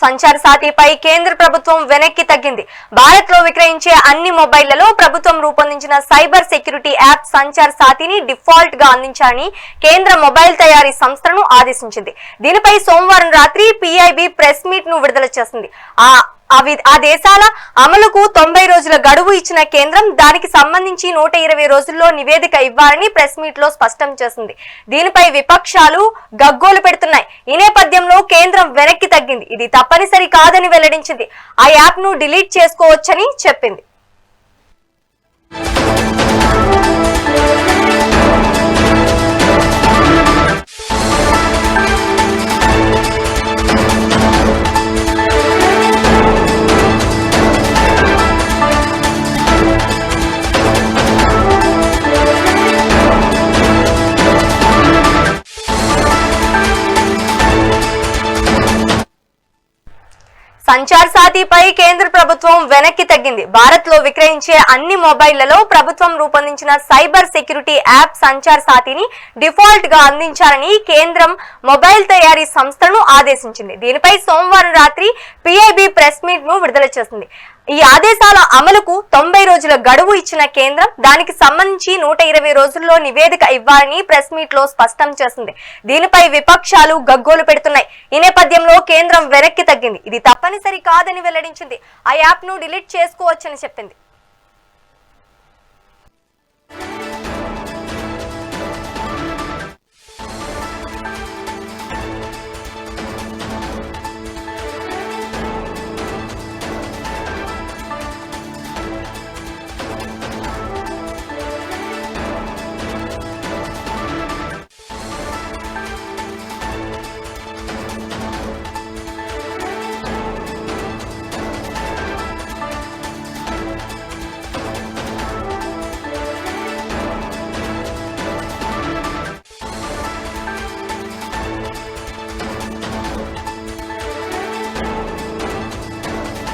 సంచార్ సాథీపై కేంద్ర ప్రభుత్వం వెనక్కి తగ్గింది. భారత్ లో విక్రయించే అన్ని మొబైళ్లలో ప్రభుత్వం రూపొందించిన సైబర్ సెక్యూరిటీ యాప్ సంచార్ సాథీని డిఫాల్ట్ గా అందించాలని కేంద్ర మొబైల్ తయారీ సంస్థను ఆదేశించింది. దీనిపై సోమవారం రాత్రి పిఐబి ప్రెస్ మీట్ ను విడుదల చేసింది. ఆ దేశాల అమలుకు 90 రోజుల గడువు ఇచ్చిన కేంద్రం దానికి సంబంధించి 120 రోజుల్లో నివేదిక ఇవ్వాలని ప్రెస్ మీట్ లో స్పష్టం చేసింది. దీనిపై విపక్షాలు గగ్గోలు పెడుతున్నాయి. ఈ నేపథ్యంలో కేంద్రం వెనక్కి తగ్గింది. ఇది తప్పనిసరి కాదని వెల్లడించింది. ఆ యాప్ ను డిలీట్ చేసుకోవచ్చని చెప్పింది. సంచార్ సాథీపై కేంద్ర ప్రభుత్వం వెనక్కి తగ్గింది. భారత్ లో విక్రయించే అన్ని మొబైళ్లలో ప్రభుత్వం రూపొందించిన సైబర్ సెక్యూరిటీ యాప్ సంచార్ సాథీని డిఫాల్ట్ గా అందించాలని కేంద్రం మొబైల్ తయారీ సంస్థను ఆదేశించింది. దీనిపై సోమవారం రాత్రి పిఐబి ప్రెస్ మీట్ ను విడుదల చేసింది. ఈ ఆదేశాల అమలుకు 90 రోజుల గడువు ఇచ్చిన కేంద్రం దానికి సంబంధించి 120 రోజుల్లో నివేదిక ఇవ్వాలని ప్రెస్ మీట్ లో స్పష్టం చేసింది. దీనిపై విపక్షాలు గగ్గోలు పెడుతున్నాయి. ఈ నేపథ్యంలో కేంద్రం వెనక్కి తగ్గింది. ఇది తప్పనిసరి కాదని వెల్లడించింది. ఆ యాప్ ను డిలీట్ చేసుకోవచ్చని చెప్పింది.